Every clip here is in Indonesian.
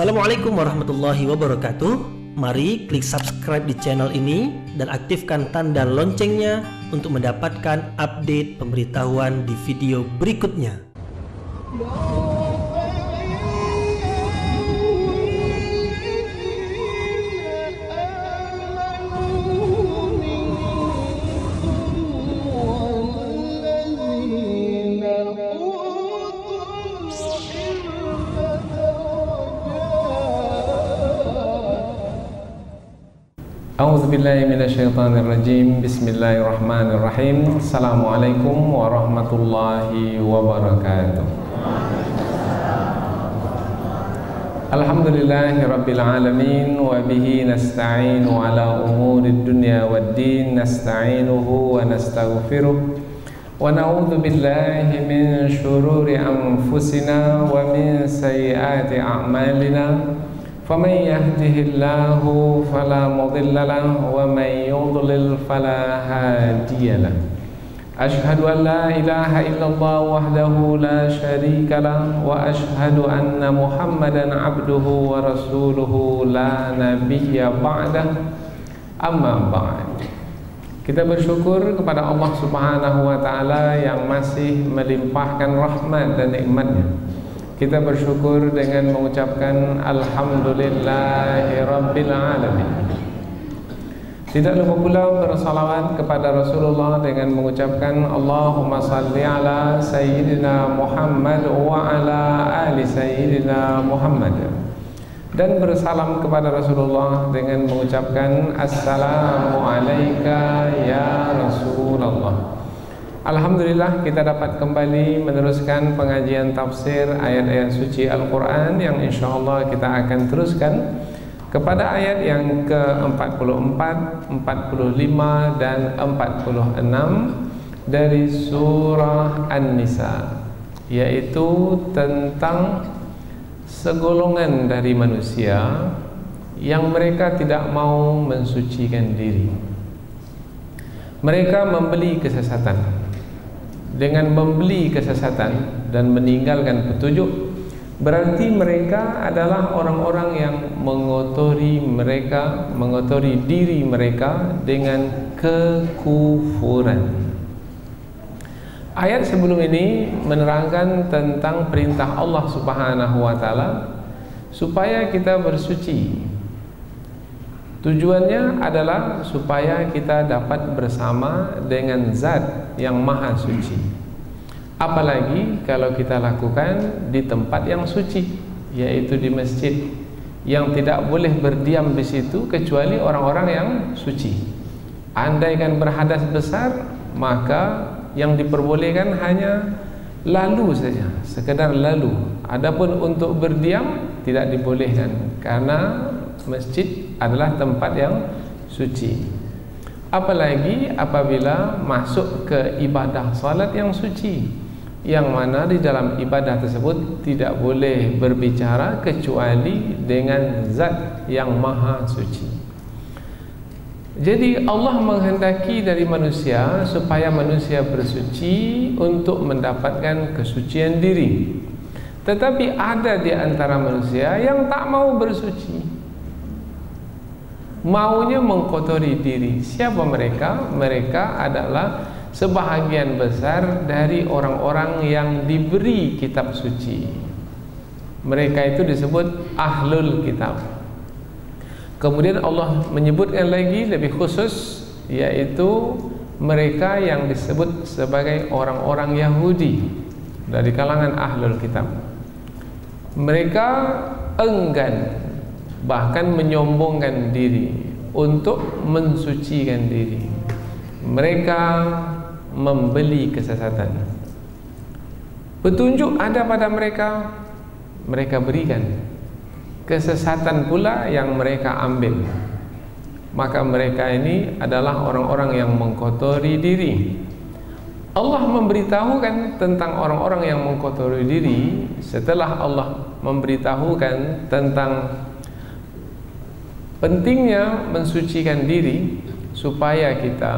Assalamualaikum warahmatullahi wabarakatuh. Mari klik subscribe di channel ini dan aktifkan tanda loncengnya untuk mendapatkan update pemberitahuan di video berikutnya. A'udzubillahi minasyaitonirrajim. Bismillahirrahmanirrahim. Assalamualaikum warahmatullahi wabarakatuh. Alhamdulillahi rabbil alamin wa bihi nasta'inu ala umurid dunya waddin. Nasta'inuhu wa nastaghfiruh wa na'udzu billahi min syururi anfusina wa min sayyiati a'malina. فَمَنْ يَهْدِهِ اللَّهُ فَلَا مُضِلَّ لَهُ وَمَنْ يُضْلِلْ فَلَا هَادِيَ لَهُ أَشْهَدُ أَنْ لَا إِلَهَ إِلَّا اللَّهُ وَحْدَهُ لَا شَرِيكَ لَهُ وَأَشْهَدُ أَنَّ مُحَمَّدًا عَبْدُهُ وَرَسُولُهُ لَا نَبِيَّ بَعْدَهُ أَمَّا بَعْدُ. Kita bersyukur kepada Allah Subhanahu wa Ta'ala yang masih melimpahkan rahmat dan nikmat-Nya. Kita bersyukur dengan mengucapkan Alhamdulillahi Rabbil Alamin. Tidak lupa pula bersalawat kepada Rasulullah dengan mengucapkan Allahumma salli ala Sayyidina Muhammad wa ala ali Sayyidina Muhammad. Dan bersalam kepada Rasulullah dengan mengucapkan Assalamu alayka ya Rasulullah. Alhamdulillah, kita dapat kembali meneruskan pengajian tafsir ayat-ayat suci Al-Quran yang insyaAllah kita akan teruskan kepada ayat yang ke-44, 45 dan 46 dari surah An-Nisa, yaitu tentang segolongan dari manusia yang mereka tidak mau mensucikan diri. Mereka membeli kesesatan. Dengan membeli kesesatan dan meninggalkan petunjuk, berarti mereka adalah orang-orang yang mengotori diri mereka dengan kekufuran. Ayat sebelum ini menerangkan tentang perintah Allah Subhanahu wa Ta'ala supaya kita bersuci. Tujuannya adalah supaya kita dapat bersama dengan Zat yang Maha Suci. Apalagi kalau kita lakukan di tempat yang suci, yaitu di masjid, yang tidak boleh berdiam di situ kecuali orang-orang yang suci. Andaikan berhadas besar, maka yang diperbolehkan hanya lalu saja, sekedar lalu. Adapun untuk berdiam tidak dibolehkan, karena masjid adalah tempat yang suci. Apalagi apabila masuk ke ibadah salat yang suci, yang mana di dalam ibadah tersebut tidak boleh berbicara kecuali dengan Zat yang Maha Suci. Jadi Allah menghendaki dari manusia supaya manusia bersuci untuk mendapatkan kesucian diri. Tetapi ada di antara manusia yang tak mau bersuci, maunya mengkotori diri. Siapa mereka? Mereka adalah sebahagian besar dari orang-orang yang diberi kitab suci. Mereka itu disebut Ahlul Kitab. Kemudian Allah menyebutkan lagi lebih khusus, yaitu mereka yang disebut sebagai orang-orang Yahudi dari kalangan Ahlul Kitab. Mereka enggan, bahkan menyombongkan diri untuk mensucikan diri. Mereka membeli kesesatan. Petunjuk ada pada mereka, mereka berikan. Kesesatan pula yang mereka ambil. Maka mereka ini adalah orang-orang yang mengkotori diri. Allah memberitahukan tentang orang-orang yang mengkotori diri setelah Allah memberitahukan tentang pentingnya mensucikan diri supaya kita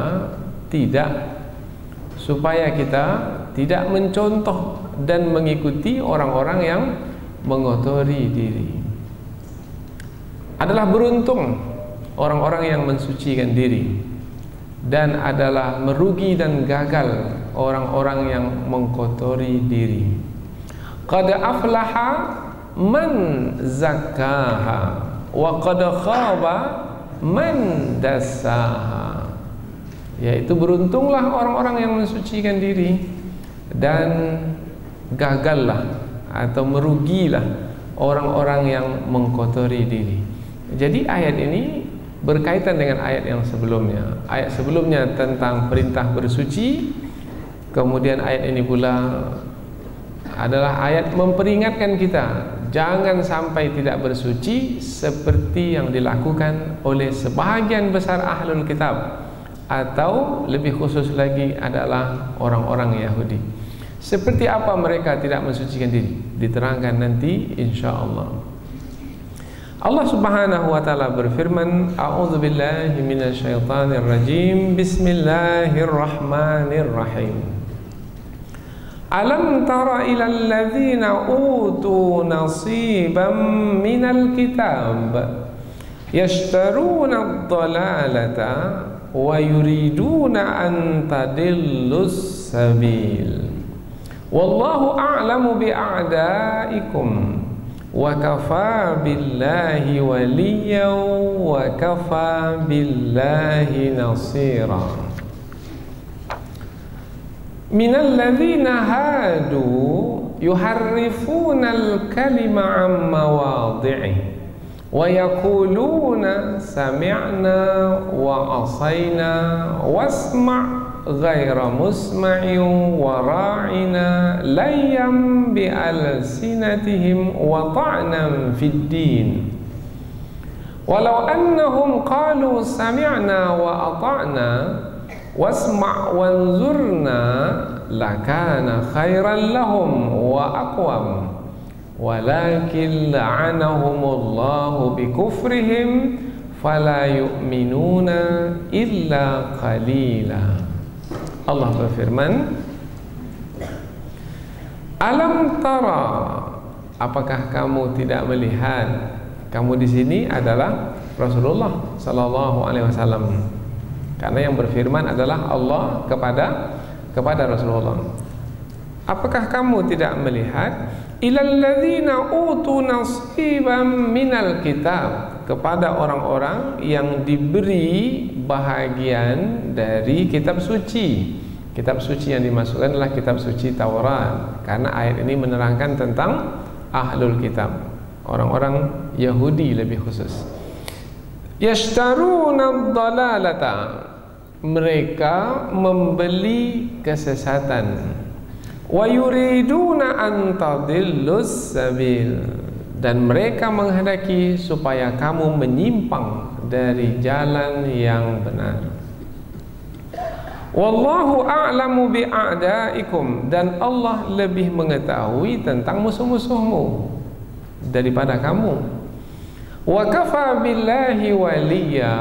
tidak mencontoh dan mengikuti orang-orang yang mengotori diri. Adalah beruntung orang-orang yang mensucikan diri, dan adalah merugi dan gagal orang-orang yang mengkotori diri. Qad aflaha man zakkaha wa qad khaba man dassaha. Yaitu beruntunglah orang-orang yang mensucikan diri, dan gagallah atau merugilah orang-orang yang mengkotori diri. Jadi ayat ini berkaitan dengan ayat yang sebelumnya. Ayat sebelumnya tentang perintah bersuci, kemudian ayat ini pula adalah ayat memperingatkan kita jangan sampai tidak bersuci seperti yang dilakukan oleh sebahagian besar ahlul kitab, atau lebih khusus lagi adalah orang-orang Yahudi. Seperti apa mereka tidak mensucikan diri, diterangkan nanti insyaallah. Allah Subhanahu wa taala berfirman, A'udzu billahi minasyaitonir rajim. Bismillahirrahmanirrahim. Alam tara ilal ladzina utu nasiban minal kitab yashtaruna ad-dalalata wa yuriduna an tadillus sabil. Wallahu a'lamu bi'a'daikum wa kafa billahi waliyan wa kafa billahi nasira. Minal ladzina hadu yuharrifuna al-kalima 'an mawadhi'i wa yaquluna sami'na wa asayna wasma' ghaira musma'in wa ra'ina layyam bi alsinatihim wa ta'nan fid din walau annahum qalu sami'na wa ata'na wasma' wanzurna lakana khairan lahum wa aqwam walakin la'anahumullahu bikufrihim fala yu'minuna illa qalila. Allah berfirman, alam tara, apakah kamu tidak melihat? Kamu di sini adalah Rasulullah sallallahu alaihi wasallam, karena yang berfirman adalah Allah kepada Rasulullah. Apakah kamu tidak melihat ilal ladzina utu nasiban minal kitab, kepada orang-orang yang diberi bahagian dari kitab suci. Kitab suci yang dimasukkan adalah kitab suci Taurat, karena ayat ini menerangkan tentang ahlul kitab, orang-orang Yahudi lebih khusus. Yashtaruna ad-dalalata, mereka membeli kesesatan. Wa yuriduna an tadillus sabil, dan mereka menghendaki supaya kamu menyimpang dari jalan yang benar. Wallahu a'lamu bi'a'daikum, dan Allah lebih mengetahui tentang musuh-musuhmu daripada kamu. Wa kafa billahi waliya,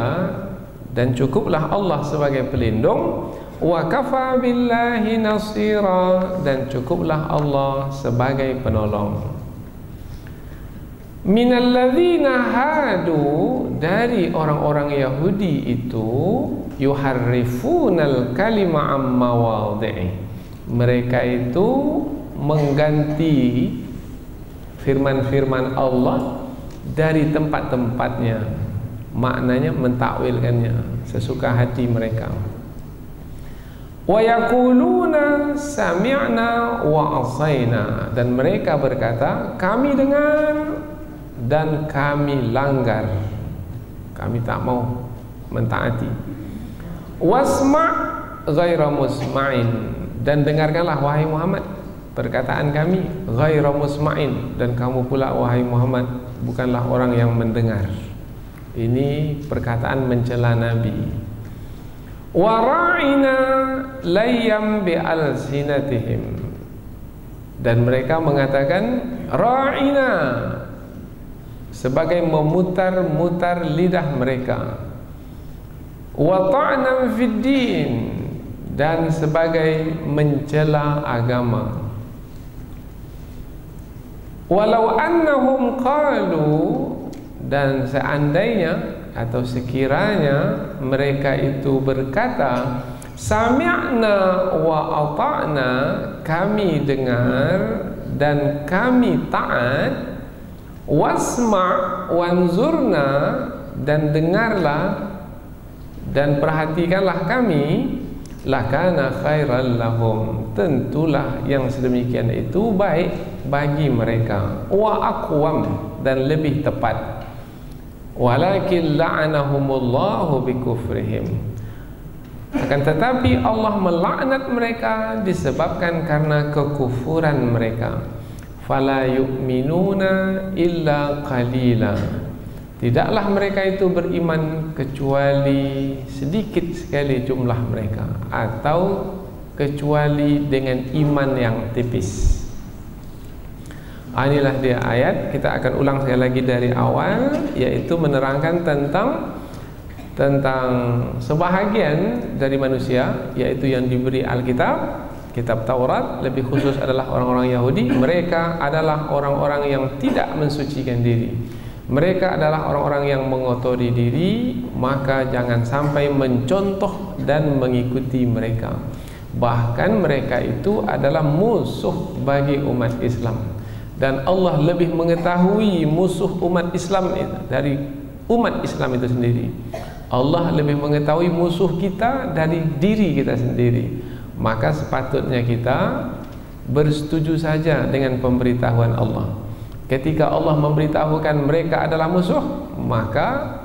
dan cukuplah Allah sebagai pelindung. Wa kafa billahi nasira, dan cukuplah Allah sebagai penolong. Minal ladzina hadu, dari orang-orang Yahudi itu, yuharrifunal kalima am mawadhi'i, mereka itu mengganti firman-firman Allah dari tempat-tempatnya, maknanya mentakwilkannya sesuka hati mereka. Wa yaquluna sami'na wa asayna, dan mereka berkata kami dengar dan kami langgar, kami tak mau mentaati. Wasma' ghaira musma'in, dan dengarkanlah wahai Muhammad perkataan kami, ghaira musma'in, dan kamu pula wahai Muhammad bukanlah orang yang mendengar. Ini perkataan mencela Nabi. Wa ra'ina layyam bi alsinatihim, dan mereka mengatakan ra'ina, sebagai memutar-mutar lidah mereka. Wa ta'nan fid din, dan sebagai mencela agama. Walau annahum qalu, Dan seandainya atau sekiranya mereka itu berkata, sami'na wa ata'na, kami dengar dan kami taat, wasma' wanzurna, dan dengarlah dan perhatikanlah kami, lakana khairan lahum, tentulah yang sedemikian itu baik bagi mereka, wa aqwam, dan lebih tepat. Walakin la'anahumullahu bikufrihim, akan tetapi Allah melaknat mereka disebabkan karena kekufuran mereka. Fala yu'minuna illa qalila, tidaklah mereka itu beriman kecuali sedikit sekali jumlah mereka, atau kecuali dengan iman yang tipis. Inilah dia ayat. Kita akan ulang sekali lagi dari awal, yaitu menerangkan tentang sebahagian dari manusia, yaitu yang diberi Alkitab, kitab Taurat, lebih khusus adalah orang-orang Yahudi. Mereka adalah orang-orang yang tidak mensucikan diri. Mereka adalah orang-orang yang mengotori diri, maka jangan sampai mencontoh dan mengikuti mereka. Bahkan mereka itu adalah musuh bagi umat Islam. Dan Allah lebih mengetahui musuh umat Islam dari umat Islam itu sendiri. Allah lebih mengetahui musuh kita dari diri kita sendiri. Maka sepatutnya kita bersetuju saja dengan pemberitahuan Allah. Ketika Allah memberitahukan mereka adalah musuh, maka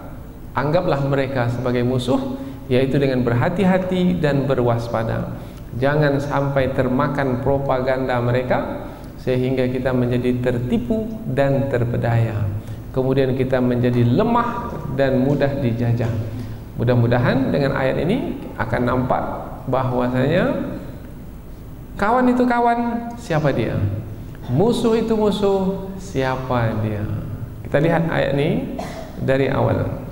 anggaplah mereka sebagai musuh, yaitu dengan berhati-hati dan berwaspada. Jangan sampai termakan propaganda mereka sehingga kita menjadi tertipu dan terpedaya. Kemudian kita menjadi lemah dan mudah dijajah. Mudah-mudahan dengan ayat ini akan nampak bahwasanya kawan itu kawan, siapa dia? Musuh itu musuh, siapa dia? Kita lihat ayat ini dari awal.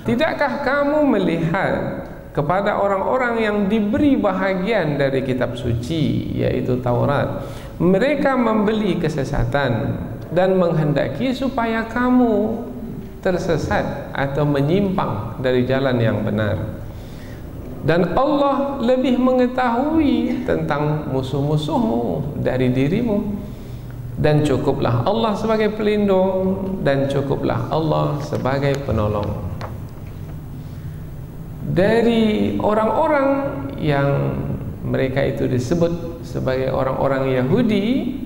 Tidakkah kamu melihat kepada orang-orang yang diberi bahagian dari kitab suci, yaitu Taurat, mereka membeli kesesatan dan menghendaki supaya kamu tersesat atau menyimpang dari jalan yang benar. Dan Allah lebih mengetahui tentang musuh-musuhmu dari dirimu. Dan cukuplah Allah sebagai pelindung, dan cukuplah Allah sebagai penolong. Dari orang-orang yang mereka itu disebut sebagai orang-orang Yahudi,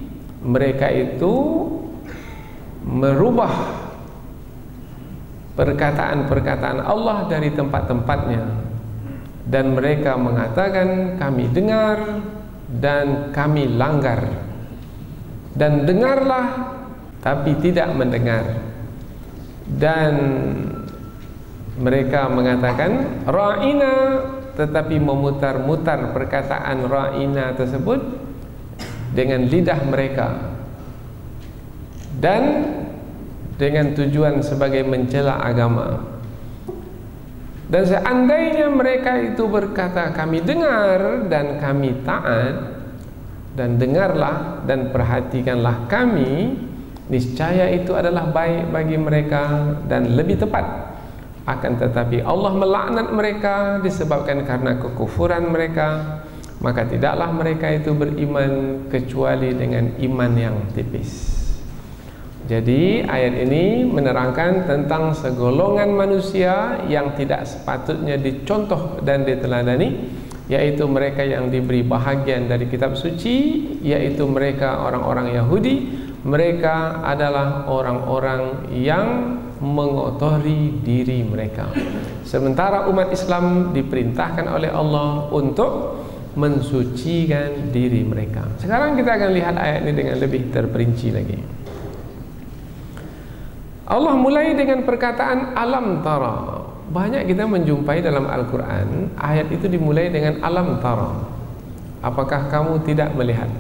mereka itu merubah perkataan-perkataan Allah dari tempat-tempatnya, dan mereka mengatakan kami dengar dan kami langgar, dan dengarlah tapi tidak mendengar. Dan mereka mengatakan ra'ina, tetapi memutar-mutar perkataan ra'ina tersebut dengan lidah mereka, dan dengan tujuan sebagai mencela agama. Dan seandainya mereka itu berkata kami dengar dan kami taat, dan dengarlah dan perhatikanlah kami, niscaya itu adalah baik bagi mereka dan lebih tepat. Akan tetapi Allah melaknat mereka disebabkan karena kekufuran mereka, maka tidaklah mereka itu beriman kecuali dengan iman yang tipis. Jadi ayat ini menerangkan tentang segolongan manusia yang tidak sepatutnya dicontoh dan diteladani, yaitu mereka yang diberi bahagian dari kitab suci, yaitu mereka orang-orang Yahudi. Mereka adalah orang-orang yang mengotori diri mereka, sementara umat Islam diperintahkan oleh Allah untuk mensucikan diri mereka. Sekarang kita akan lihat ayat ini dengan lebih terperinci lagi. Allah mulai dengan perkataan alam tara. Banyak kita menjumpai dalam Al-Quran ayat itu dimulai dengan alam tara. Apakah kamu tidak melihat?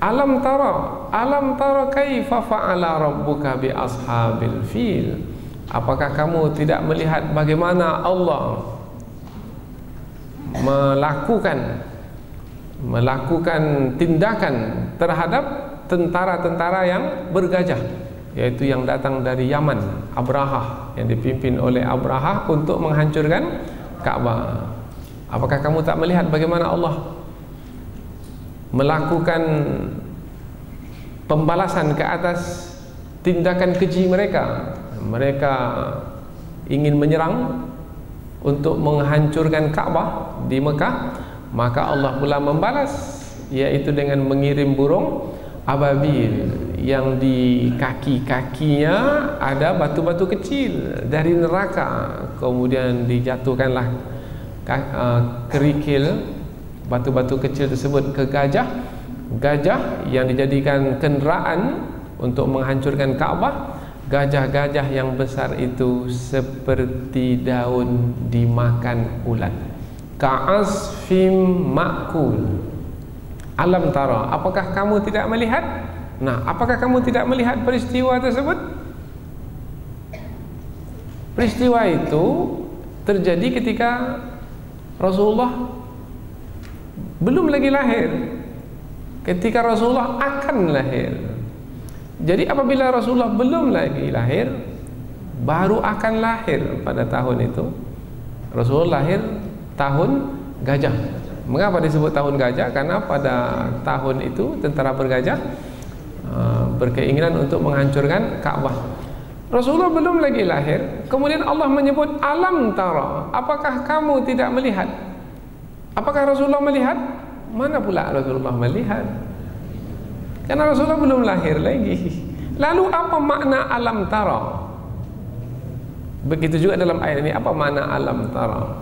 Alam tara kaifa fa'ala rabbuka bi ashabil fil. Apakah kamu tidak melihat bagaimana Allah melakukan tindakan terhadap tentara-tentara yang bergajah, yaitu yang datang dari Yaman, Abrahah, yang dipimpin oleh Abrahah untuk menghancurkan Ka'bah. Apakah kamu tak melihat bagaimana Allah melakukan pembalasan ke atas tindakan keji mereka? Mereka ingin menyerang untuk menghancurkan Ka'bah di Mekah, maka Allah pula membalas, yaitu dengan mengirim burung ababil yang di kaki-kakinya ada batu-batu kecil dari neraka. Kemudian dijatuhkanlah kerikil batu-batu kecil tersebut ke gajah yang dijadikan kenderaan untuk menghancurkan Ka'bah. Gajah-gajah yang besar itu seperti daun dimakan ulat. Ka'asfim ma'kul. Alam tara, apakah kamu tidak melihat? Nah, apakah kamu tidak melihat peristiwa tersebut? Peristiwa itu terjadi ketika Rasulullah belum lagi lahir, ketika Rasulullah akan lahir. Jadi apabila Rasulullah belum lagi lahir, baru akan lahir pada tahun itu, Rasulullah lahir tahun gajah. Mengapa disebut tahun gajah? Karena pada tahun itu tentara bergajah berkeinginan untuk menghancurkan Ka'bah. Rasulullah belum lagi lahir, kemudian Allah menyebut alam tara, apakah kamu tidak melihat? Apakah Rasulullah melihat? Mana pula Rasulullah melihat? Karena Rasulullah belum lahir lagi. Lalu apa makna alam tara? Begitu juga dalam ayat ini, apa makna alam tara?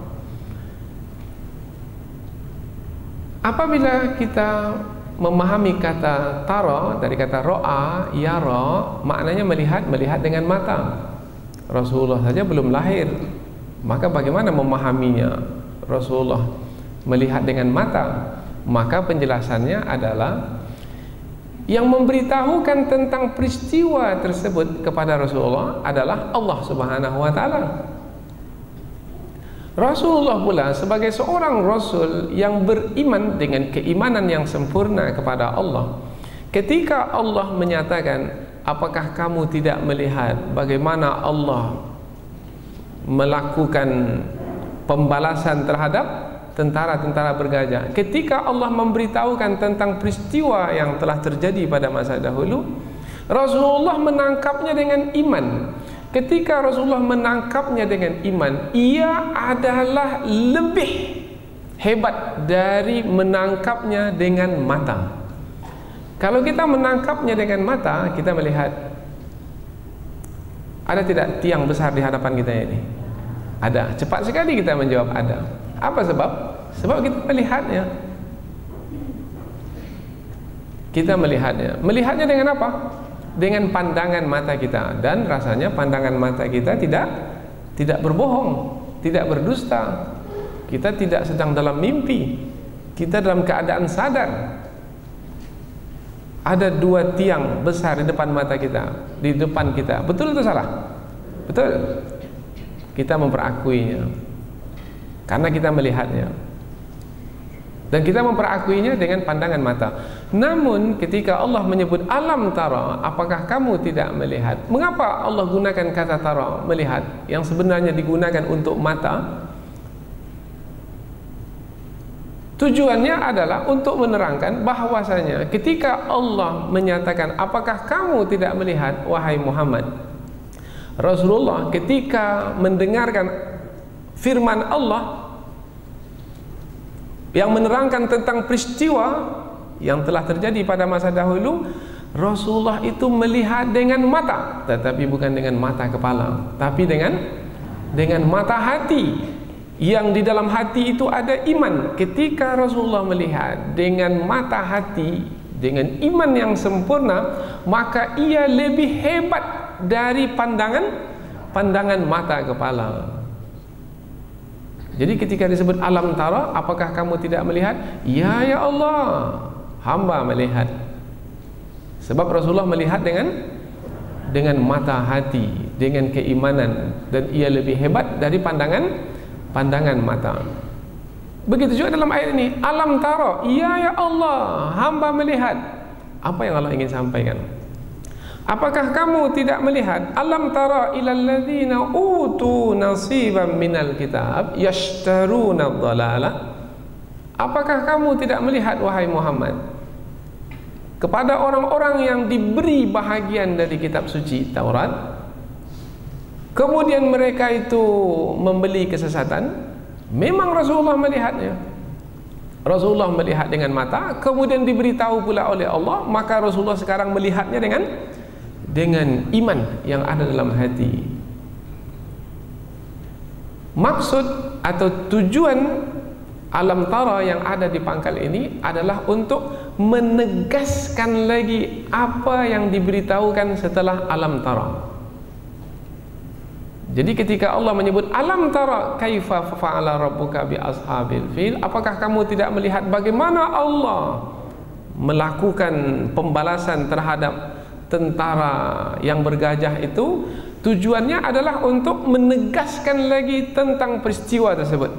Apabila kita memahami kata tara dari kata ro'a, yara, maknanya melihat dengan mata. Rasulullah saja belum lahir, maka bagaimana memahaminya? Rasulullah melihat dengan mata. Maka penjelasannya adalah yang memberitahukan tentang peristiwa tersebut kepada Rasulullah adalah Allah Subhanahu wa taala. Rasulullah pula sebagai seorang Rasul yang beriman dengan keimanan yang sempurna kepada Allah, ketika Allah menyatakan, apakah kamu tidak melihat bagaimana Allah melakukan pembalasan terhadap tentara-tentara bergajah, ketika Allah memberitahukan tentang peristiwa yang telah terjadi pada masa dahulu, Rasulullah menangkapnya dengan iman. Ketika Rasulullah menangkapnya dengan iman, ia adalah lebih hebat dari menangkapnya dengan mata. Kalau kita menangkapnya dengan mata, kita melihat ada tidak tiang besar di hadapan kita ini? Ada. Cepat sekali kita menjawab ada. Apa sebab? Sebab kita melihatnya. Kita melihatnya. Melihatnya dengan apa? Dengan pandangan mata kita, dan rasanya pandangan mata kita tidak berbohong, tidak berdusta. Kita tidak sedang dalam mimpi, kita dalam keadaan sadar. Ada dua tiang besar di depan mata kita, di depan kita. Betul atau salah? Betul. Kita memperakuinya karena kita melihatnya, dan kita memperakuinya dengan pandangan mata. Namun ketika Allah menyebut alam tara, apakah kamu tidak melihat? Mengapa Allah gunakan kata tara, melihat, yang sebenarnya digunakan untuk mata? Tujuannya adalah untuk menerangkan bahwasanya ketika Allah menyatakan, apakah kamu tidak melihat wahai Muhammad, Rasulullah ketika mendengarkan firman Allah yang menerangkan tentang peristiwa yang telah terjadi pada masa dahulu, Rasulullah itu melihat dengan mata, tetapi bukan dengan mata kepala, tapi dengan mata hati. Yang di dalam hati itu ada iman. Ketika Rasulullah melihat dengan mata hati, dengan iman yang sempurna, maka ia lebih hebat dari pandangan mata kepala. Jadi ketika disebut alam tara, apakah kamu tidak melihat? Ya Allah, hamba melihat. Sebab Rasulullah melihat dengan mata hati, dengan keimanan, dan ia lebih hebat dari pandangan mata. Begitu juga dalam ayat ini, alam tara, ya Allah, hamba melihat. Apa yang Allah ingin sampaikan? Apakah kamu tidak melihat? Alam tara ilal ladzina utu nasiban minal kitab yashtaruna dhalalah. Apakah kamu tidak melihat, wahai Muhammad, kepada orang-orang yang diberi bahagian dari kitab suci Taurat, kemudian mereka itu membeli kesesatan? Memang Rasulullah melihatnya. Rasulullah melihat dengan mata, kemudian diberitahu pula oleh Allah, maka Rasulullah sekarang melihatnya dengan iman yang ada dalam hati. Maksud atau tujuan alam tara yang ada di pangkal ini adalah untuk menegaskan lagi apa yang diberitahukan setelah alam tara. Jadi ketika Allah menyebut alam tara kaifa fa'ala rabbuka bi ashabil fil, apakah kamu tidak melihat bagaimana Allah melakukan pembalasan terhadap tentara yang bergajah itu? Tujuannya adalah untuk menegaskan lagi tentang peristiwa tersebut.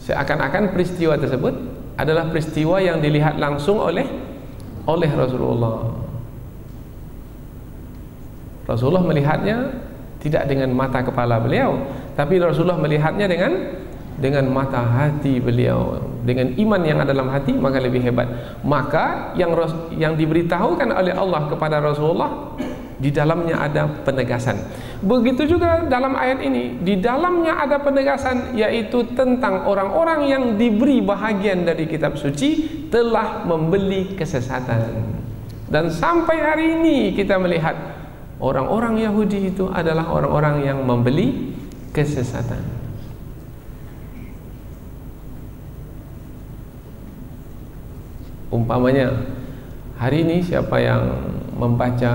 Seakan-akan peristiwa tersebut adalah peristiwa yang dilihat langsung oleh Rasulullah. Rasulullah melihatnya tidak dengan mata kepala beliau, tapi Rasulullah melihatnya dengan mata hati beliau, dengan iman yang ada dalam hati, maka lebih hebat. Maka yang diberitahukan oleh Allah kepada Rasulullah, di dalamnya ada penegasan. Begitu juga dalam ayat ini, di dalamnya ada penegasan, yaitu tentang orang-orang yang diberi bahagian dari kitab suci telah membeli kesesatan. Dan sampai hari ini kita melihat orang-orang Yahudi itu adalah orang-orang yang membeli kesesatan. Umpamanya hari ini siapa yang membaca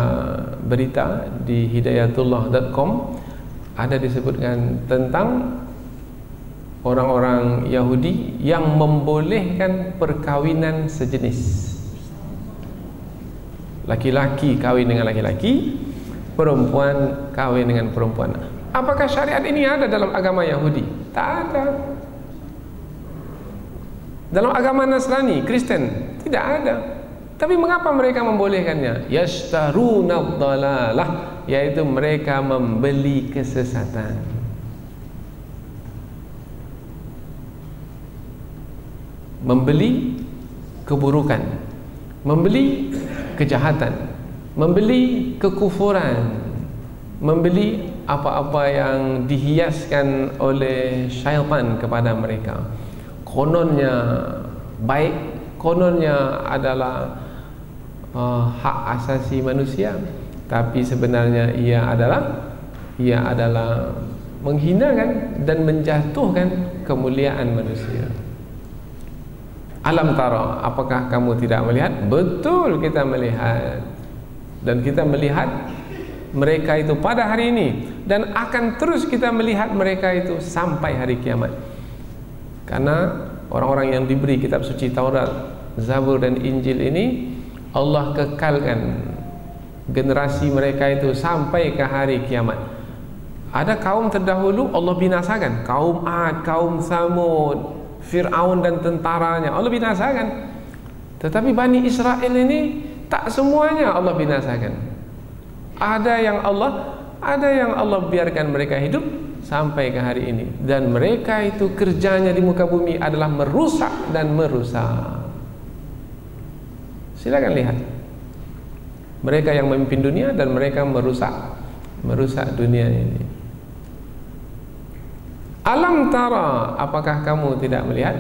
berita di hidayatullah.com, ada disebutkan tentang orang-orang Yahudi yang membolehkan perkawinan sejenis. Laki-laki kawin dengan laki-laki, perempuan kawin dengan perempuan. Apakah syariat ini ada dalam agama Yahudi? Tak ada. Dalam agama Nasrani, Kristen, tidak ada. Tapi mengapa mereka membolehkannya? Yashtaruna dhalalah, yaitu mereka membeli kesesatan. Membeli keburukan, membeli kejahatan, membeli kekufuran, membeli apa-apa yang dihiaskan oleh syaitan kepada mereka. Kononnya baik, kononnya adalah hak asasi manusia, tapi sebenarnya ia adalah menghinakan dan menjatuhkan kemuliaan manusia. Alam tara, apakah kamu tidak melihat? Betul, kita melihat. Dan kita melihat mereka itu pada hari ini, dan akan terus kita melihat mereka itu sampai hari kiamat. Karena orang-orang yang diberi kitab suci Taurat, Zabur dan Injil ini, Allah kekalkan generasi mereka itu sampai ke hari kiamat. Ada kaum terdahulu Allah binasakan, kaum Ad, kaum Samud, Fir'aun dan tentaranya Allah binasakan. Tetapi Bani Israel ini tak semuanya Allah binasakan. Ada yang Allah biarkan mereka hidup sampai ke hari ini, dan mereka itu kerjanya di muka bumi adalah merusak dan merusak. Silakan lihat mereka yang memimpin dunia, dan mereka merusak dunia ini. Alam tara, apakah kamu tidak melihat?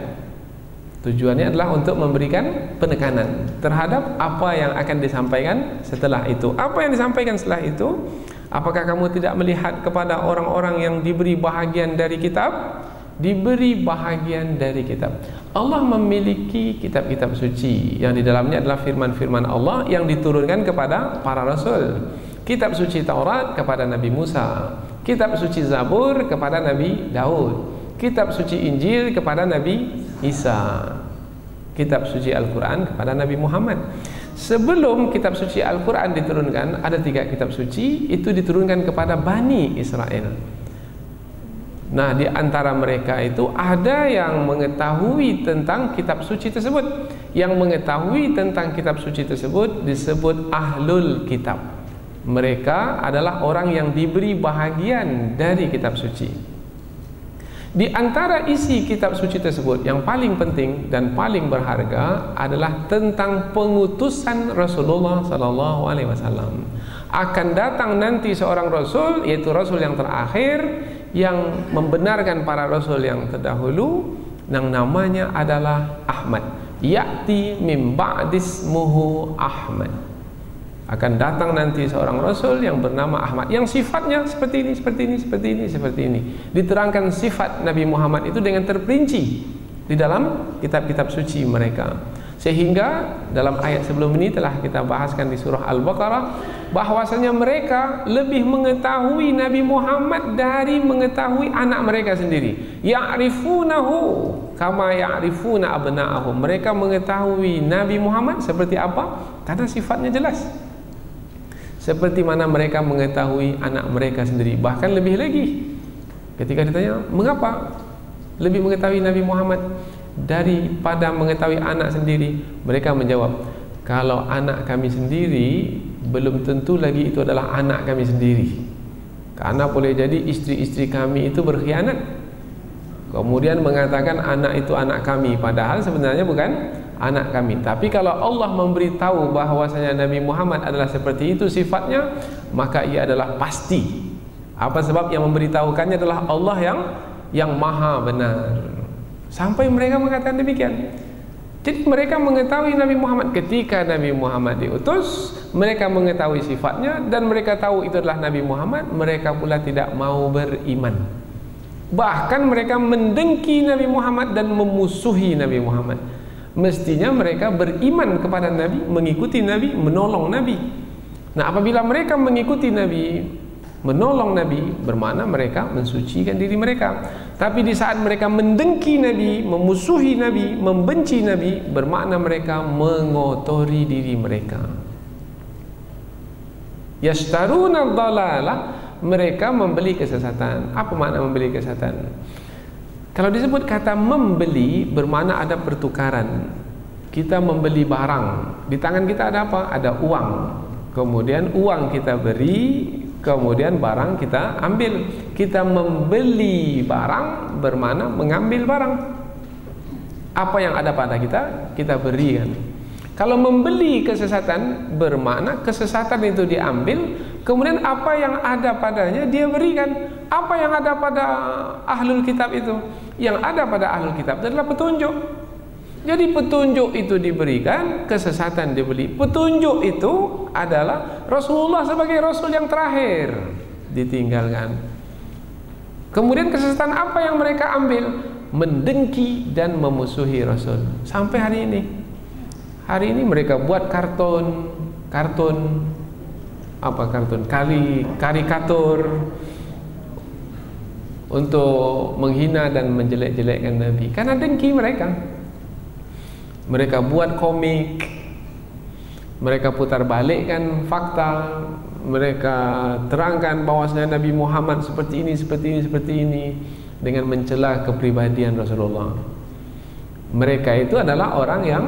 Tujuannya adalah untuk memberikan penekanan terhadap apa yang akan disampaikan setelah itu. Apa yang disampaikan setelah itu? Apakah kamu tidak melihat kepada orang-orang yang diberi bahagian dari kitab? Diberi bahagian dari kitab. Allah memiliki kitab-kitab suci yang di dalamnya adalah firman-firman Allah yang diturunkan kepada para rasul. Kitab suci Taurat kepada Nabi Musa, kitab suci Zabur kepada Nabi Daud, kitab suci Injil kepada Nabi Isa, kitab suci Al-Quran kepada Nabi Muhammad. Sebelum kitab suci Al-Quran diturunkan, ada 3 kitab suci itu diturunkan kepada Bani Israel. Nah, di antara mereka itu ada yang mengetahui tentang kitab suci tersebut, yang mengetahui tentang kitab suci tersebut disebut ahlul kitab. Mereka adalah orang yang diberi bahagian dari kitab suci. Di antara isi kitab suci tersebut yang paling penting dan paling berharga adalah tentang pengutusan Rasulullah sallallahu alaihi wasallam. Akan datang nanti seorang rasul, yaitu rasul yang terakhir yang membenarkan para rasul yang terdahulu, yang namanya adalah Ahmad. Ya'ti min ba'dismuhu Ahmad. Akan datang nanti seorang rasul yang bernama Ahmad, yang sifatnya seperti ini, seperti ini, seperti ini, seperti ini. Diterangkan sifat Nabi Muhammad itu dengan terperinci di dalam kitab-kitab suci mereka. Sehingga dalam ayat sebelum ini telah kita bahaskan di surah Al-Baqarah bahwasanya mereka lebih mengetahui Nabi Muhammad dari mengetahui anak mereka sendiri. Ya'rifunahu kama ya'rifuna abna'ahum. Mereka mengetahui Nabi Muhammad seperti apa? Karena sifatnya jelas. Seperti mana mereka mengetahui anak mereka sendiri. Bahkan lebih lagi, ketika ditanya mengapa lebih mengetahui Nabi Muhammad daripada mengetahui anak sendiri, mereka menjawab, kalau anak kami sendiri belum tentu lagi itu adalah anak kami sendiri, karena boleh jadi istri-istri kami itu berkhianat, kemudian mengatakan anak itu anak kami, padahal sebenarnya bukan anak kami. Tapi kalau Allah memberitahu bahwasanya Nabi Muhammad adalah seperti itu sifatnya, maka ia adalah pasti. Apa sebab? Yang memberitahukannya adalah Allah yang maha benar. Sampai mereka mengatakan demikian. Jadi mereka mengetahui Nabi Muhammad ketika Nabi Muhammad diutus, mereka mengetahui sifatnya dan mereka tahu itu adalah Nabi Muhammad. Mereka pula tidak mau beriman. Bahkan mereka mendengki Nabi Muhammad dan memusuhi Nabi Muhammad. Mestinya mereka beriman kepada Nabi, mengikuti Nabi, menolong Nabi. Nah, apabila mereka mengikuti Nabi, menolong Nabi, bermakna mereka mensucikan diri mereka. Tapi di saat mereka mendengki Nabi, memusuhi Nabi, membenci Nabi, bermakna mereka mengotori diri mereka. Yashtaruna dhalalah, mereka membeli kesesatan. Apa makna membeli kesesatan? Kalau disebut kata membeli, bermakna ada pertukaran. Kita membeli barang. Di tangan kita ada apa? Ada uang. Kemudian uang kita beri, kemudian barang kita ambil. Kita membeli barang bermakna mengambil barang. Apa yang ada pada kita, kita berikan. Kalau membeli kesesatan, bermakna kesesatan itu diambil, kemudian apa yang ada padanya dia berikan. Apa yang ada pada ahlul kitab itu? Yang ada pada ahlul kitab adalah petunjuk. Jadi petunjuk itu diberikan, kesesatan dibeli. Petunjuk itu adalah Rasulullah sebagai Rasul yang terakhir ditinggalkan. Kemudian kesesatan apa yang mereka ambil? Mendengki dan memusuhi Rasul. Sampai hari ini. Hari ini mereka buat karikatur, untuk menghina dan menjelek-jelekkan Nabi karena dengki mereka. Mereka buat komik, mereka putar balikkan fakta, mereka terangkan bahwasanya Nabi Muhammad seperti ini, seperti ini, seperti ini, dengan mencela kepribadian Rasulullah. Mereka itu adalah orang yang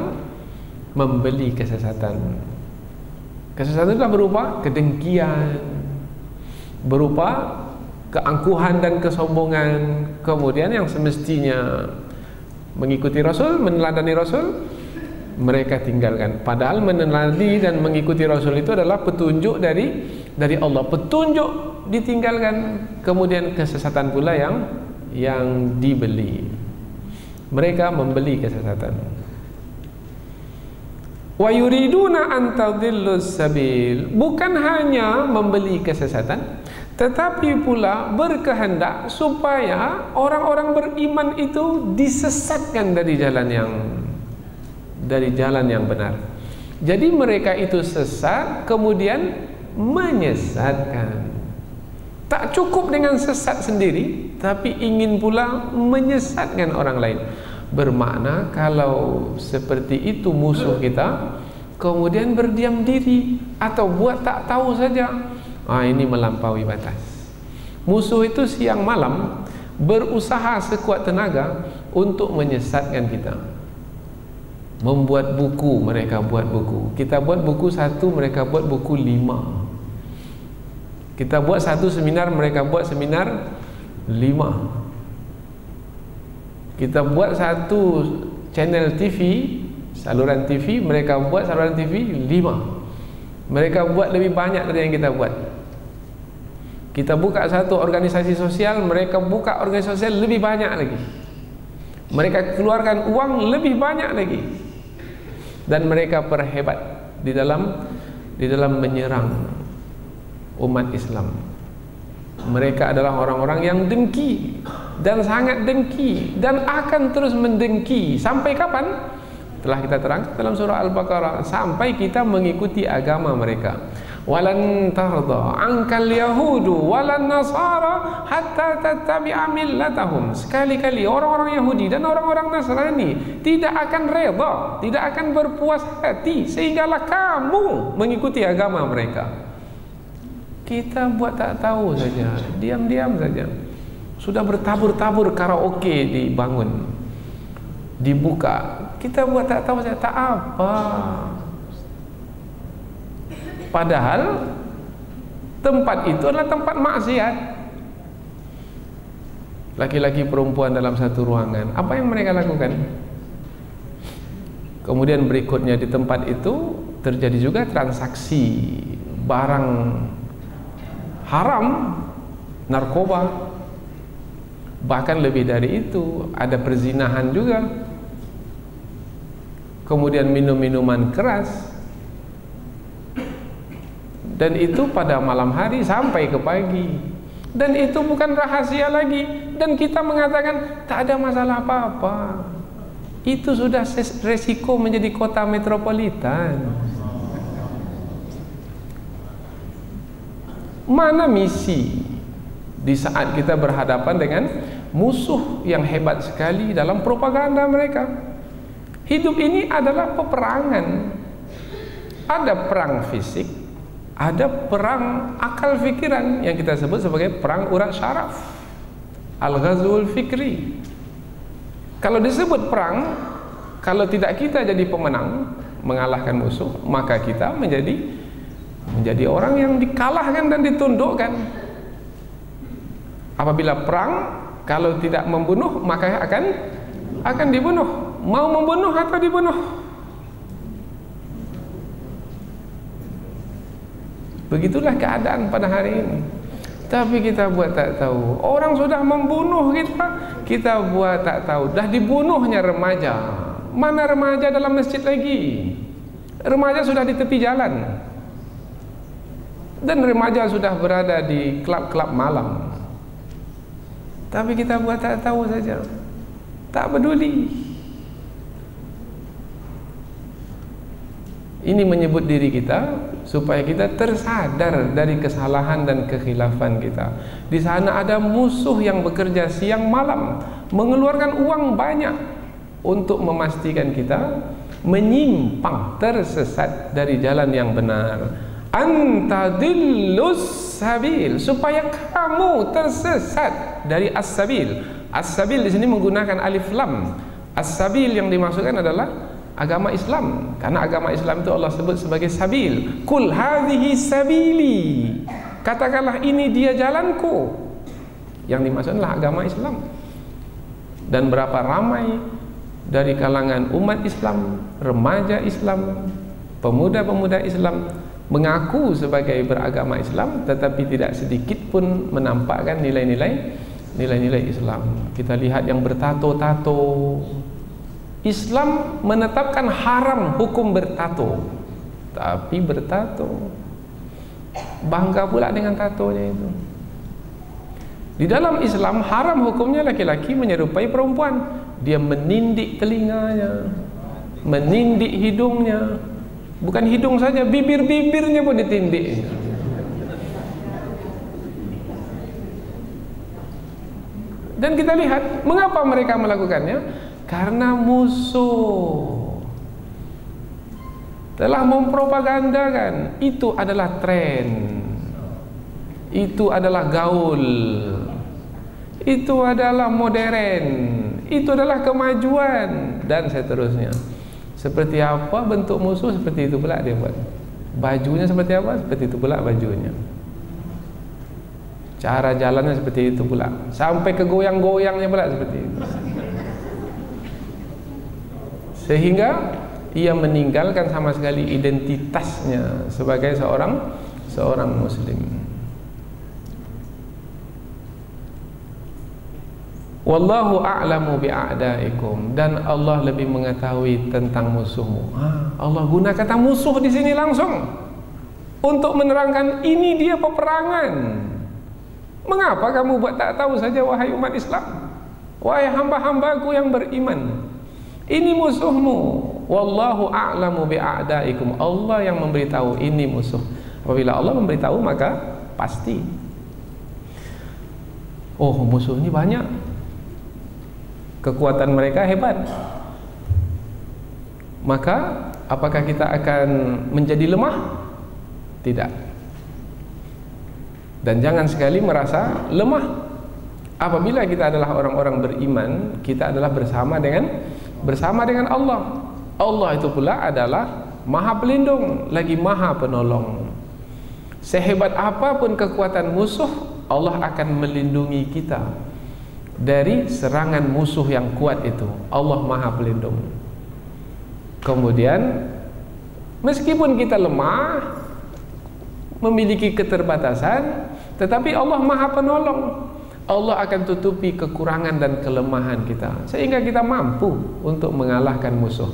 membeli kesesatan. Kesesatan itu berupa kedengkian, berupa keangkuhan dan kesombongan. Kemudian yang semestinya mengikuti Rasul, meneladani Rasul, mereka tinggalkan. Padahal meneladani dan mengikuti Rasul itu adalah petunjuk dari Allah. Petunjuk ditinggalkan, kemudian kesesatan pula yang dibeli. Mereka membeli kesesatan. Wa yuriduna an tadhillus sabil. Bukan hanya membeli kesesatan, tetapi pula berkehendak supaya orang-orang beriman itu disesatkan dari jalan yang benar. Jadi mereka itu sesat, kemudian menyesatkan. Tak cukup dengan sesat sendiri, tapi ingin pula menyesatkan orang lain. Bermakna kalau seperti itu musuh kita, kemudian berdiam diri atau buat tak tahu saja, ini melampaui batas. Musuh itu siang malam berusaha sekuat tenaga untuk menyesatkan kita. Membuat buku, mereka buat buku. Kita buat buku 1, mereka buat buku 5. Kita buat 1 seminar, mereka buat seminar 5. Kita buat 1 channel TV, saluran TV, mereka buat saluran TV 5. Mereka buat lebih banyak dari yang kita buat. Kita buka 1 organisasi sosial, mereka buka organisasi sosial lebih banyak lagi. Mereka keluarkan uang lebih banyak lagi. Dan mereka perhebat di dalam menyerang umat Islam. Mereka adalah orang-orang yang dengki dan sangat dengki dan akan terus mendengki sampai kapan? Telah kita terangkan dalam surah Al-Baqarah, sampai kita mengikuti agama mereka. Walan tarda ankal yahudu walan nasara hatta tattabi'a millatahum. Sekali-kali orang-orang Yahudi dan orang-orang Nasrani tidak akan reda, tidak akan berpuas hati sehinggalah kamu mengikuti agama mereka. Kita buat tak tahu saja, diam-diam saja. Sudah bertabur-tabur karaoke dibangun, dibuka. Kita buat tak tahu saja, tak apa. Padahal tempat itu adalah tempat maksiat. Laki-laki perempuan dalam satu ruangan, apa yang mereka lakukan? Kemudian berikutnya di tempat itu terjadi juga transaksi barang haram, narkoba. Bahkan lebih dari itu, ada perzinahan juga. Kemudian minum-minuman keras. Dan itu pada malam hari sampai ke pagi. Dan itu bukan rahasia lagi. Dan kita mengatakan tak ada masalah apa-apa. Itu sudah resiko menjadi kota metropolitan. Mana misi di saat kita berhadapan dengan musuh yang hebat sekali dalam propaganda mereka? Hidup ini adalah peperangan. Ada perang fisik, ada perang akal fikiran yang kita sebut sebagai perang urat syaraf, al-ghazwul fikri. Kalau disebut perang, kalau tidak kita jadi pemenang, mengalahkan musuh, maka kita menjadi orang yang dikalahkan dan ditundukkan. Apabila perang, kalau tidak membunuh, maka akan dibunuh. Mau membunuh atau dibunuh? Begitulah keadaan pada hari ini. Tapi kita buat tak tahu. Orang sudah membunuh kita buat tak tahu. Dah dibunuhnya remaja. Mana remaja dalam masjid lagi? Remaja sudah di tepi jalan. Dan remaja sudah berada di klub-klub malam. Tapi kita buat tak tahu saja. Tak peduli. Ini menyebut diri kita supaya kita tersadar dari kesalahan dan kekhilafan kita. Di sana ada musuh yang bekerja siang malam, mengeluarkan uang banyak untuk memastikan kita menyimpang, tersesat dari jalan yang benar. Antadillus sabil, supaya kamu tersesat dari as-sabil. As-sabil di sini menggunakan alif lam. As-sabil yang dimaksudkan adalah agama Islam, karena agama Islam itu Allah sebut sebagai sabil. Kul hadhihi sabili, katakanlah ini dia jalanku. Yang dimaksudlah agama Islam. Dan berapa ramai dari kalangan umat Islam, remaja Islam, pemuda-pemuda Islam mengaku sebagai beragama Islam, tetapi tidak sedikit pun menampakkan nilai-nilai Islam. Kita lihat yang bertato-tato. Islam menetapkan haram hukum bertato, tapi bertato, bangga pula dengan tatonya itu. Di dalam Islam haram hukumnya laki-laki menyerupai perempuan. Dia menindik telinganya, menindik hidungnya. Bukan hidung saja, bibir-bibirnya pun ditindik. Dan kita lihat mengapa mereka melakukannya. Karena musuh telah mempropagandakan itu adalah tren, itu adalah gaul, itu adalah modern, itu adalah kemajuan, dan seterusnya. Seperti apa bentuk musuh, seperti itu pula dia buat. Bajunya seperti apa, seperti itu pula bajunya. Cara jalannya seperti itu pula. Sampai ke goyang-goyangnya pula seperti itu. Sehingga ia meninggalkan sama sekali identitasnya sebagai seorang muslim. Wallahu a'lamu bi'a'daikum, dan Allah lebih mengetahui tentang musuhmu. Allah guna kata musuh di sini langsung untuk menerangkan ini dia peperangan. Mengapa kamu buat tak tahu saja wahai umat Islam? Wahai hamba-hambaku yang beriman, ini musuhmu. Wallahu a'lamu bi'a'daikum. Allah yang memberitahu ini musuh. Apabila Allah memberitahu maka pasti. Oh, musuh ini banyak. Kekuatan mereka hebat. Maka apakah kita akan menjadi lemah? Tidak. Dan jangan sekali merasa lemah. Apabila kita adalah orang-orang beriman, kita adalah bersama dengan Allah. Allah itu pula adalah Maha Pelindung lagi Maha Penolong. Sehebat apapun kekuatan musuh, Allah akan melindungi kita dari serangan musuh yang kuat itu. Allah Maha Pelindung. Kemudian meskipun kita lemah, memiliki keterbatasan, tetapi Allah Maha Penolong. Allah akan tutupi kekurangan dan kelemahan kita sehingga kita mampu untuk mengalahkan musuh.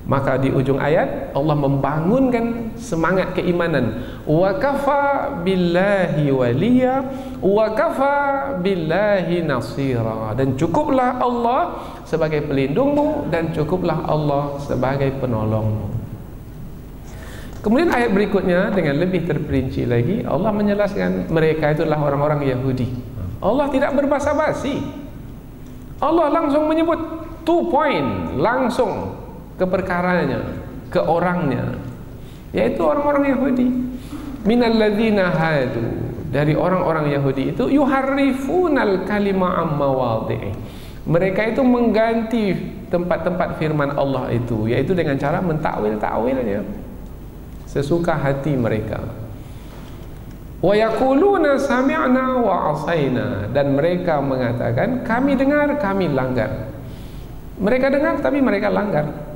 Maka di ujung ayat Allah membangunkan semangat keimanan. Wa kafa billahi waliya wa kafa billahi nasira. Dan cukuplah Allah sebagai pelindungmu, dan cukuplah Allah sebagai penolongmu. Kemudian ayat berikutnya dengan lebih terperinci lagi, Allah menjelaskan mereka itulah orang-orang Yahudi. Allah tidak berbasa-basi. Allah langsung menyebut 2 point, langsung ke perkaranya, ke orangnya, yaitu orang-orang Yahudi. Minal ladzina hadu, dari orang-orang Yahudi itu yuharrifunal kalima amma wadhi'i. Mereka itu mengganti tempat-tempat firman Allah itu, yaitu dengan cara mentakwil-takwilnya sesuka hati mereka. Wa yaquluna sami'na wa asaina, dan mereka mengatakan kami dengar, kami langgar. Mereka dengar tapi mereka langgar.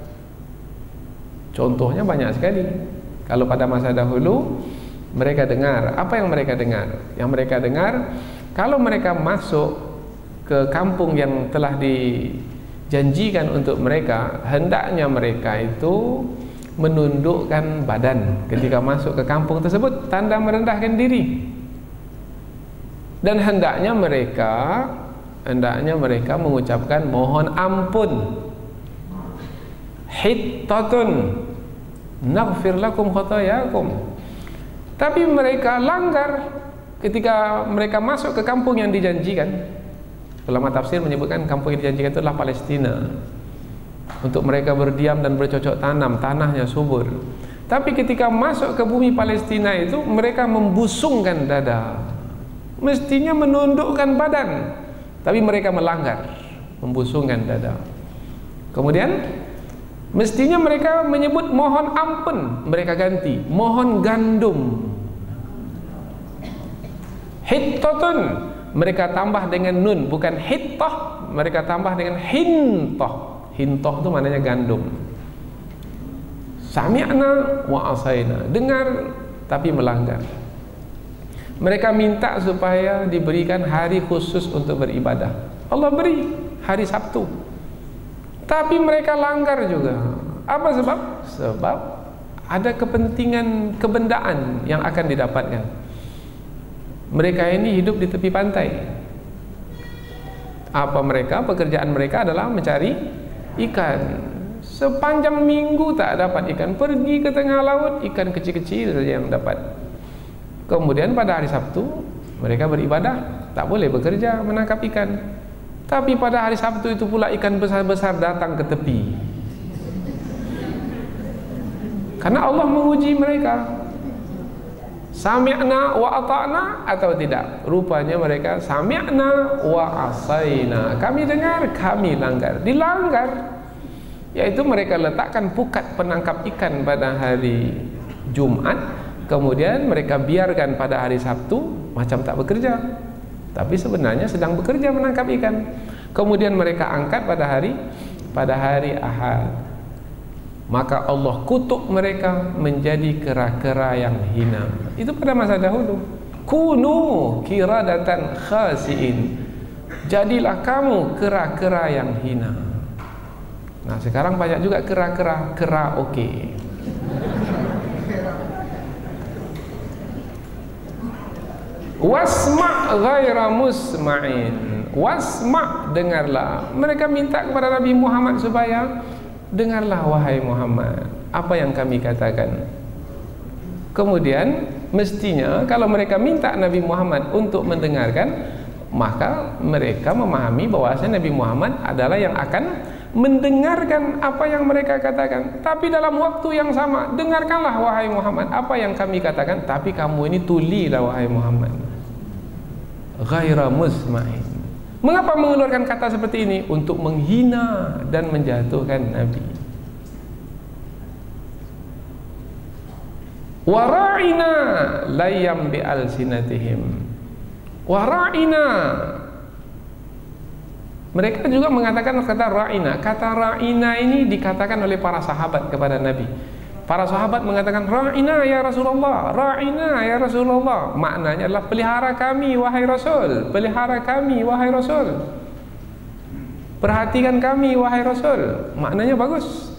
Contohnya banyak sekali. Kalau pada masa dahulu mereka dengar, apa yang mereka dengar? Yang mereka dengar, kalau mereka masuk ke kampung yang telah dijanjikan untuk mereka, hendaknya mereka itu menundukkan badan ketika masuk ke kampung tersebut, tanda merendahkan diri. Dan hendaknya mereka mengucapkan mohon ampun. Hittatun naghfir lakum khatayakum. Tapi mereka langgar ketika mereka masuk ke kampung yang dijanjikan. Ulama tafsir menyebutkan kampung yang dijanjikan itu adalah Palestina, untuk mereka berdiam dan bercocok tanam, tanahnya subur. Tapi ketika masuk ke bumi Palestina itu, mereka membusungkan dada. Mestinya menundukkan badan, tapi mereka melanggar, membusungkan dada. Kemudian mestinya mereka menyebut mohon ampun, mereka ganti mohon gandum. Hittatun, mereka tambah dengan nun, bukan hittah, mereka tambah dengan hintah. Hintah itu maknanya gandum. Sami'na wa asaina, dengar tapi melanggar. Mereka minta supaya diberikan hari khusus untuk beribadah. Allah beri hari Sabtu, tapi mereka langgar juga. Apa sebab? Sebab ada kepentingan kebendaan yang akan didapatkan. Mereka ini hidup di tepi pantai. Apa mereka? Pekerjaan mereka adalah mencari ikan. Sepanjang minggu tak dapat ikan. Pergi ke tengah laut, ikan kecil-kecil saja yang dapat. Kemudian pada hari Sabtu mereka beribadah, tak boleh bekerja menangkap ikan. Tapi pada hari Sabtu itu pula ikan besar-besar datang ke tepi. Karena Allah menguji mereka. Sami'na wa ata'na atau tidak? Rupanya mereka sami'na wa asaina. Kami dengar, kami langgar. Dilanggar. yaitu mereka letakkan pukat penangkap ikan pada hari Jumat, kemudian mereka biarkan pada hari Sabtu macam tak bekerja, tapi sebenarnya sedang bekerja menangkap ikan. Kemudian mereka angkat pada hari Ahad, maka Allah kutuk mereka menjadi kera-kera yang hina. Itu pada masa dahulu. Kunu kiradatan khasiin, jadilah kamu kera-kera yang hina. Nah, sekarang banyak juga kera-kera karaoke. Wasma' ghaira musma'in. Wasma', dengarlah. Mereka minta kepada Nabi Muhammad supaya dengarlah wahai Muhammad apa yang kami katakan. Kemudian mestinya kalau mereka minta Nabi Muhammad untuk mendengarkan, maka mereka memahami bahwasanya Nabi Muhammad adalah yang akan mendengarkan apa yang mereka katakan. Tapi dalam waktu yang sama, dengarkanlah wahai Muhammad apa yang kami katakan, tapi kamu ini tulilah wahai Muhammad. Ghaira musma'in. Mengapa mengeluarkan kata seperti ini? Untuk menghina dan menjatuhkan Nabi. Wara'ina layam bi'alsinatihim. Wara'ina, mereka juga mengatakan kata ra'ina. Kata ra'ina ini dikatakan oleh para sahabat kepada Nabi. Para sahabat mengatakan ra'ina ya Rasulullah, ra'ina ya Rasulullah. Maknanya adalah pelihara kami wahai Rasul, pelihara kami wahai Rasul, perhatikan kami wahai Rasul. Maknanya bagus.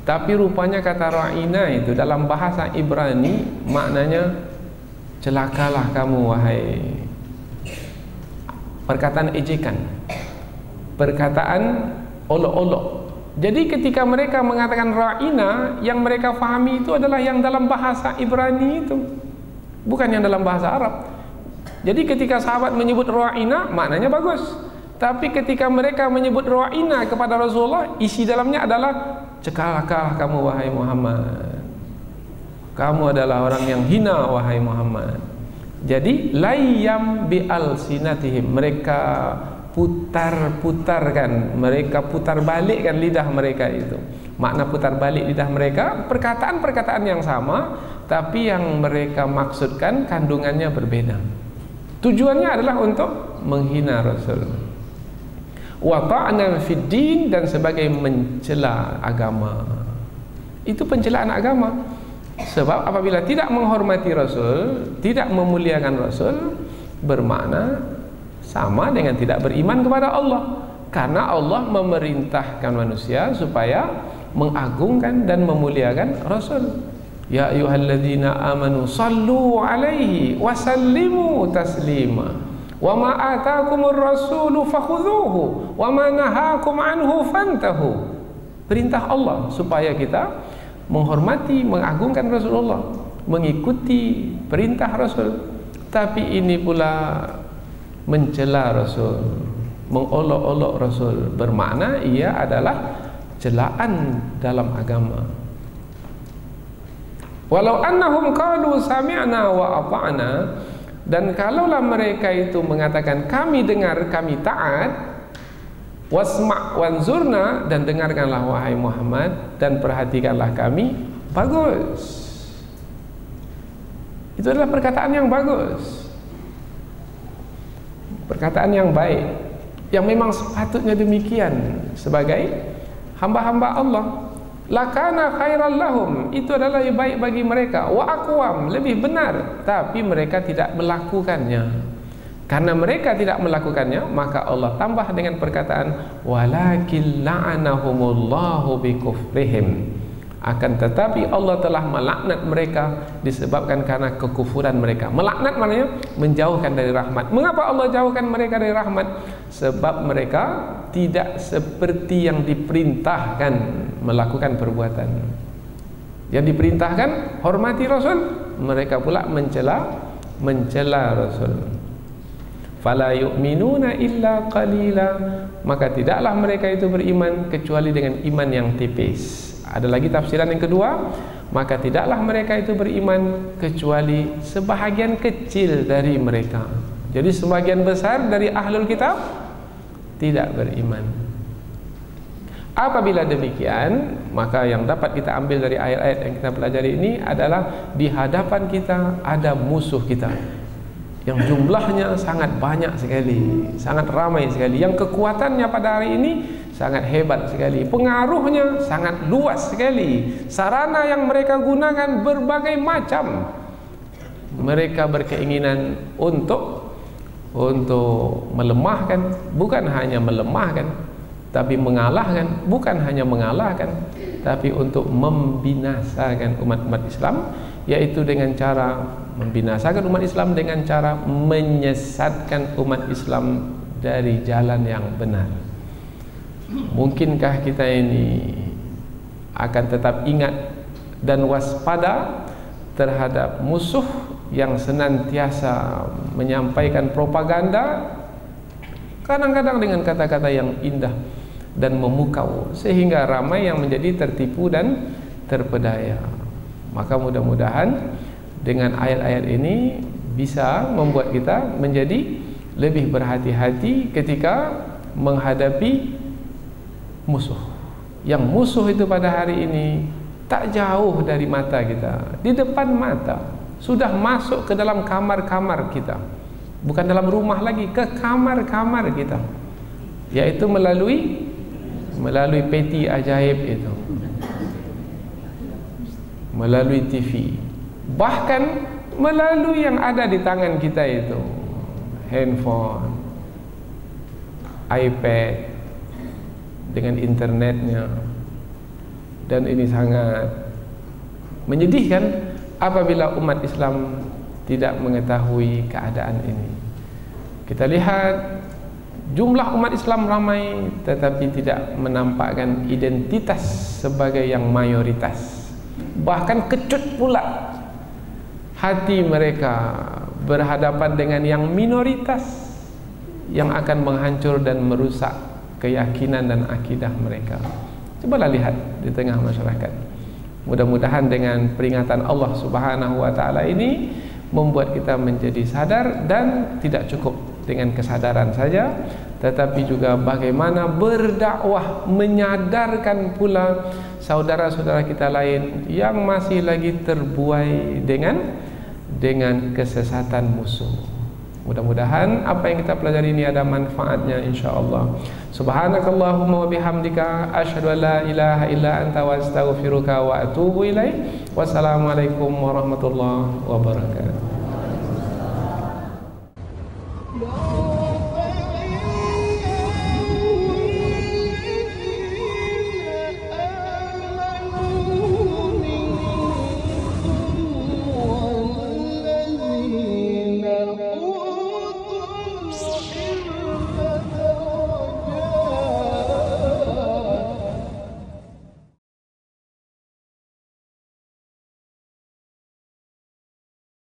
Tapi rupanya kata ra'ina itu dalam bahasa Ibrani maknanya celakalah kamu wahai. Perkataan ejekan, perkataan olok-olok. Jadi ketika mereka mengatakan ra'ina, yang mereka fahami itu adalah yang dalam bahasa Ibrani itu, bukan yang dalam bahasa Arab. Jadi ketika sahabat menyebut ra'ina, maknanya bagus. Tapi ketika mereka menyebut ra'ina kepada Rasulullah, isi dalamnya adalah celakalah kamu wahai Muhammad, kamu adalah orang yang hina wahai Muhammad. Jadi layam bi'alsinatihim, mereka putar-putarkan, mereka putar balikkan lidah mereka itu. Makna putar balik lidah mereka, perkataan-perkataan yang sama, tapi yang mereka maksudkan kandungannya berbeda. Tujuannya adalah untuk menghina Rasul. Wa ta'nan fid din, dan sebagai mencela agama. Itu pencelaan agama. Sebab apabila tidak menghormati Rasul, tidak memuliakan Rasul, bermakna sama dengan tidak beriman kepada Allah. Karena Allah memerintahkan manusia supaya mengagungkan dan memuliakan Rasul. Ya ayyuhalladzina amanu sallu alaihi wa sallimu taslima. Wa ma atakumur rasulu fakhudhuhu wa ma nahakum anhu fantahu. Perintah Allah supaya kita menghormati, mengagungkan Rasulullah, mengikuti perintah Rasul. Tapi ini pula mencela Rasul, mengolok-olok Rasul, bermakna ia adalah celaan dalam agama. Walau annahum qalu sami'na wa ata'na, dan kalaulah mereka itu mengatakan kami dengar, kami taat, wasma' wanzurna, dan dengarkanlah wahai Muhammad dan perhatikanlah kami, bagus. Itu adalah perkataan yang bagus, perkataan yang baik, yang memang sepatutnya demikian sebagai hamba-hamba Allah. Lakana khairal lahum, itu adalah lebih baik bagi mereka, wa aqwam, lebih benar. Tapi mereka tidak melakukannya. Karena mereka tidak melakukannya, maka Allah tambah dengan perkataan walakin la'anahumullahu bikufrihim. Akan tetapi Allah telah melaknat mereka disebabkan karena kekufuran mereka. Melaknat maknanya menjauhkan dari rahmat. Mengapa Allah jauhkan mereka dari rahmat? Sebab mereka tidak seperti yang diperintahkan melakukan perbuatan. Yang diperintahkan hormati Rasul, mereka pula mencela Rasul. Fala yu'minuna illa qalila, maka tidaklah mereka itu beriman kecuali dengan iman yang tipis. Ada lagi tafsiran yang kedua, maka tidaklah mereka itu beriman kecuali sebahagian kecil dari mereka. Jadi sebagian besar dari ahlul kitab tidak beriman. Apabila demikian, maka yang dapat kita ambil dari ayat-ayat yang kita pelajari ini adalah di hadapan kita ada musuh kita yang jumlahnya sangat banyak sekali, sangat ramai sekali, yang kekuatannya pada hari ini sangat hebat sekali, pengaruhnya sangat luas sekali, sarana yang mereka gunakan berbagai macam. Mereka berkeinginan untuk melemahkan, bukan hanya melemahkan, tapi mengalahkan, bukan hanya mengalahkan, tapi untuk membinasakan umat-umat Islam, yaitu dengan cara membinasakan umat Islam dengan cara menyesatkan umat Islam dari jalan yang benar. Mungkinkah kita ini akan tetap ingat dan waspada terhadap musuh yang senantiasa menyampaikan propaganda, kadang-kadang dengan kata-kata yang indah dan memukau, sehingga ramai yang menjadi tertipu dan terpedaya. Maka mudah-mudahan dengan ayat-ayat ini bisa membuat kita menjadi lebih berhati-hati ketika menghadapi musuh. Yang musuh itu pada hari ini tak jauh dari mata kita, di depan mata, sudah masuk ke dalam kamar-kamar kita, bukan dalam rumah lagi, ke kamar-kamar kita, yaitu melalui peti ajaib itu, melalui TV, bahkan melalui yang ada di tangan kita itu, handphone, iPad dengan internetnya. Dan ini sangat menyedihkan apabila umat Islam tidak mengetahui keadaan ini. Kita lihat jumlah umat Islam ramai, tetapi tidak menampakkan identitas sebagai yang mayoritas. Bahkan kecut pula hati mereka berhadapan dengan yang minoritas, yang akan menghancur dan merusak keyakinan dan akidah mereka. Cobalah lihat di tengah masyarakat. Mudah-mudahan dengan peringatan Allah Subhanahu wa taala ini membuat kita menjadi sadar, dan tidak cukup dengan kesadaran saja, tetapi juga bagaimana berdakwah, menyadarkan pula saudara-saudara kita lain yang masih lagi terbuai dengan kesesatan musuh. Mudah-mudahan apa yang kita pelajari ini ada manfaatnya insyaallah. Subhanakallahumma wa bihamdika asyhadu an la ilaha illa anta wa astaghfiruka wa atubu ilaik. Wassalamualaikum warahmatullahi wabarakatuh. Oh